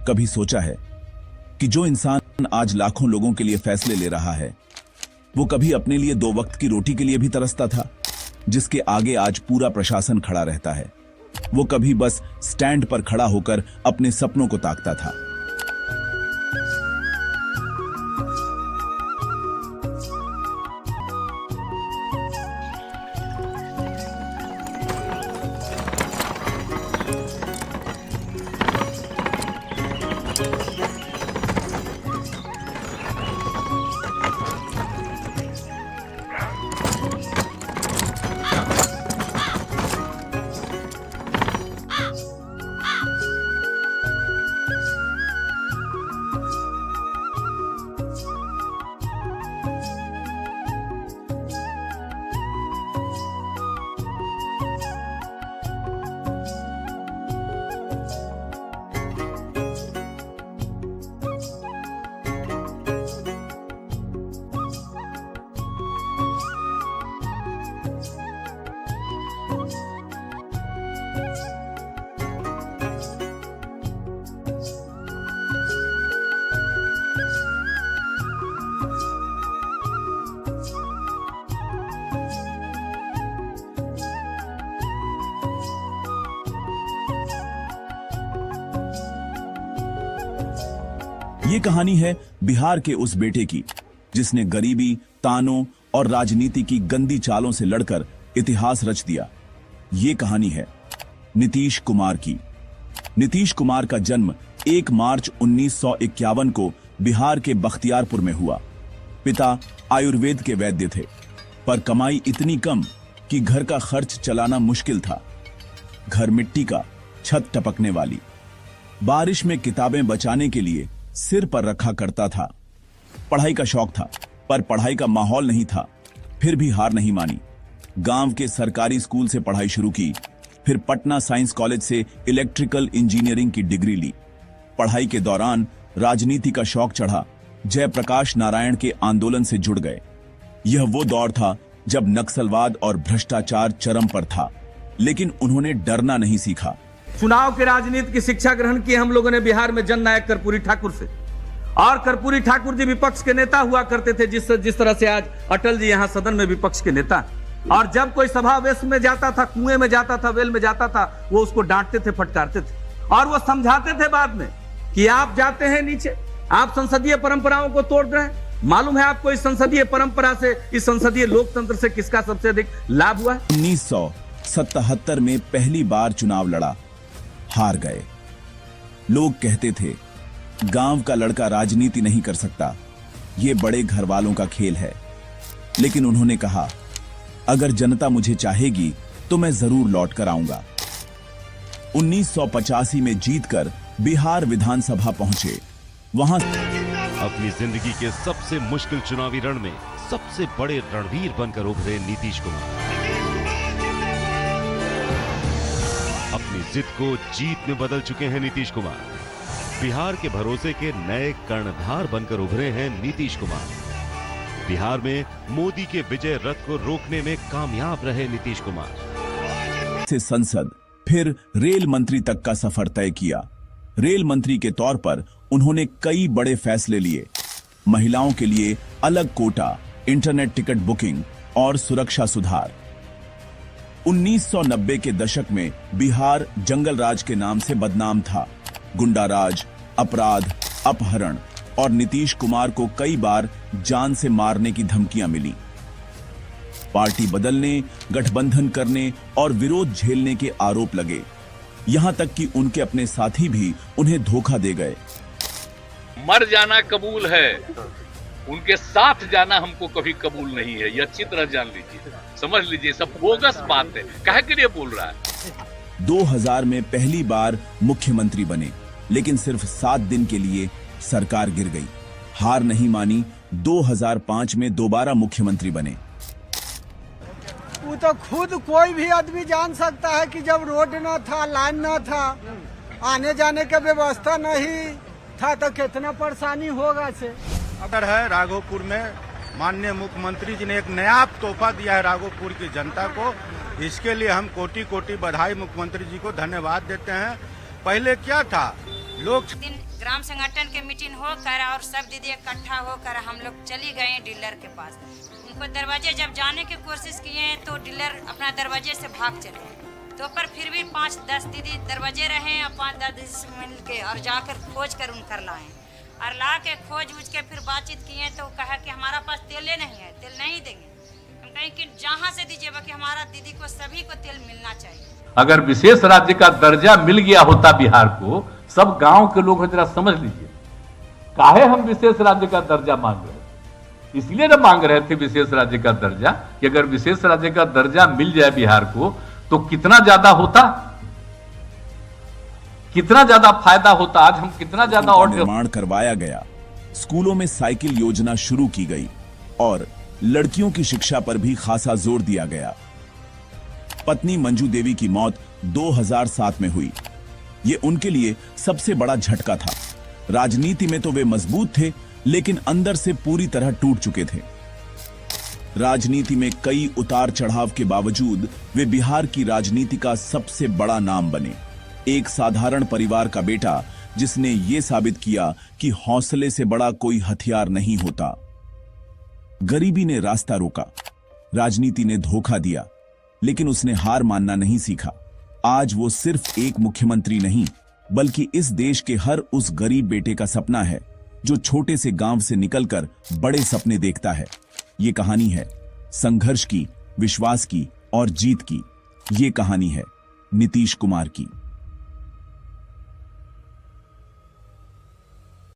कभी सोचा है कि जो इंसान आज लाखों लोगों के लिए फैसले ले रहा है, वो कभी अपने लिए 2 वक्त की रोटी के लिए भी तरसता था? जिसके आगे आज पूरा प्रशासन खड़ा रहता है, वो कभी बस स्टैंड पर खड़ा होकर अपने सपनों को ताकता था। ये कहानी है बिहार के उस बेटे की जिसने गरीबी, तानों और राजनीति की गंदी चालों से लड़कर इतिहास रच दिया। ये कहानी है नीतीश कुमार की। नीतीश कुमार का जन्म 1 मार्च 1951 को बिहार के बख्तियारपुर में हुआ। पिता आयुर्वेद के वैद्य थे, पर कमाई इतनी कम कि घर का खर्च चलाना मुश्किल था। घर मिट्टी का, छत टपकने वाली। बारिश में किताबें बचाने के लिए सिर पर रखा करता था। पढ़ाई का शौक था, पर पढ़ाई का माहौल नहीं था। फिर भी हार नहीं मानी। गांव के सरकारी स्कूल से पढ़ाई शुरू की, फिर पटना साइंस कॉलेज से इलेक्ट्रिकल इंजीनियरिंग की डिग्री ली। पढ़ाई के दौरान राजनीति का शौक चढ़ा। जयप्रकाश नारायण के आंदोलन से जुड़ गए। यह वो दौर था जब नक्सलवाद और भ्रष्टाचार चरम पर था, लेकिन उन्होंने डरना नहीं सीखा। चुनाव के राजनीति की शिक्षा ग्रहण की हम लोगों ने बिहार में जननायक कर्पूरी ठाकुर से। और कर्पूरी ठाकुर जी विपक्ष के नेता हुआ करते थे, जिस तरह से आज अटल जी यहाँ सदन में विपक्ष के नेता। और जब कोई सभावेश में जाता था, कुएं में जाता था, वेल में जाता था, वो उसको डांटते थे, फटकारते थे। और वो समझाते थे बाद में कि आप जाते हैं नीचे, आप संसदीय परंपराओं को तोड़ रहे हैं। मालूम है आपको इस संसदीय परंपरा से, इस संसदीय लोकतंत्र से किसका सबसे अधिक लाभ हुआ? 1977 में पहली बार चुनाव लड़ा, हार गए। लोग कहते थे गांव का लड़का राजनीति नहीं कर सकता, ये बड़े घर वालों का खेल है। लेकिन उन्होंने कहा, अगर जनता मुझे चाहेगी तो मैं जरूर लौट कर आऊंगा। 1985 में जीतकर बिहार विधानसभा पहुंचे। वहां अपनी जिंदगी के सबसे मुश्किल चुनावी रण में सबसे बड़े रणवीर बनकर उभरे नीतीश कुमार। अपनी जिद को जीत में बदल चुके हैं नीतीश कुमार। बिहार के भरोसे के नए कर्णधार बनकर उभरे हैं नीतीश कुमार। बिहार में मोदी के विजय रथ को रोकने में कामयाब रहे नीतीश कुमार। से संसद, फिर रेल मंत्री तक का सफर तय किया। रेल मंत्री के तौर पर उन्होंने कई बड़े फैसले लिए। महिलाओं के लिए अलग कोटा, इंटरनेट टिकट बुकिंग और सुरक्षा सुधार। 1990 के दशक में बिहार जंगल राज के नाम से बदनाम था। गुंडा राज, अपराध, अपहरण और नीतीश कुमार को कई बार जान से मारने की धमकियां मिली। पार्टी बदलने, गठबंधन करने और विरोध झेलने के आरोप लगे। यहां तक कि उनके अपने साथी भी उन्हें धोखा दे गए। मर जाना कबूल है, उनके साथ जाना हमको कभी कबूल नहीं है। ये अच्छी तरह जान लीजिए, समझ लीजिए, सब बोगस बात है। काहे के लिए बोल रहा है? 2000 में पहली बार मुख्यमंत्री बने, लेकिन सिर्फ 7 दिन के लिए सरकार गिर गई। हार नहीं मानी, 2005 में दोबारा मुख्यमंत्री बने। वो तो खुद कोई भी आदमी जान सकता है कि जब रोड न था, लाइन न था, आने जाने की व्यवस्था नहीं था, तो कितना परेशानी होगा से। अगर है राघोपुर में माननीय मुख्यमंत्री जी ने एक नया तोहफा दिया है राघोपुर की जनता को। इसके लिए हम कोटि कोटि बधाई मुख्यमंत्री जी को धन्यवाद देते हैं। पहले क्या था, लोग ग्राम संगठन के मीटिंग होकर और सब दीदी इकट्ठा होकर हम लोग चली गए डीलर के पास। उनको दरवाजे जब जाने की कोशिश किए तो डीलर अपना दरवाजे से भाग चले। तो पर फिर भी 5-10 दीदी दरवाजे रहे और 5-10 दीदी से मिल के और जाकर खोज कर उनकर लाए और ला के खोज उज के फिर बातचीत किए तो कहा कि हमारा पास तेल नहीं है, तेल नहीं देंगे। हम कहें कि जहाँ से दीजिए बाकी हमारा दीदी को सभी को तेल मिलना चाहिए। अगर विशेष राज्य का दर्जा मिल गया होता बिहार को, सब गांव के लोग जरा समझ लीजिए, काहे हम विशेष राज्य का दर्जा मांग रहे थे। इसलिए ना मांग रहे थे विशेष राज्य का दर्जा कि अगर विशेष राज्य का दर्जा मिल जाए बिहार को तो कितना ज्यादा होता, कितना ज्यादा फायदा होता। आज हम कितना ज्यादा और निर्माण करवाया गया, स्कूलों में साइकिल योजना शुरू की गई और लड़कियों की शिक्षा पर भी खासा जोर दिया गया। पत्नी मंजू देवी की मौत 2007 में हुई। ये उनके लिए सबसे बड़ा झटका था। राजनीति में तो वे मजबूत थे, लेकिन अंदर से पूरी तरह टूट चुके थे। राजनीति में कई उतार चढ़ाव के बावजूद वे बिहार की राजनीति का सबसे बड़ा नाम बने। एक साधारण परिवार का बेटा जिसने ये साबित किया कि हौसले से बड़ा कोई हथियार नहीं होता। गरीबी ने रास्ता रोका, राजनीति ने धोखा दिया, लेकिन उसने हार मानना नहीं सीखा। आज वो सिर्फ एक मुख्यमंत्री नहीं, बल्कि इस देश के हर उस गरीब बेटे का सपना है जो छोटे से गांव से निकलकर बड़े सपने देखता है। ये कहानी है संघर्ष की, विश्वास की और जीत की। ये कहानी है नीतीश कुमार की।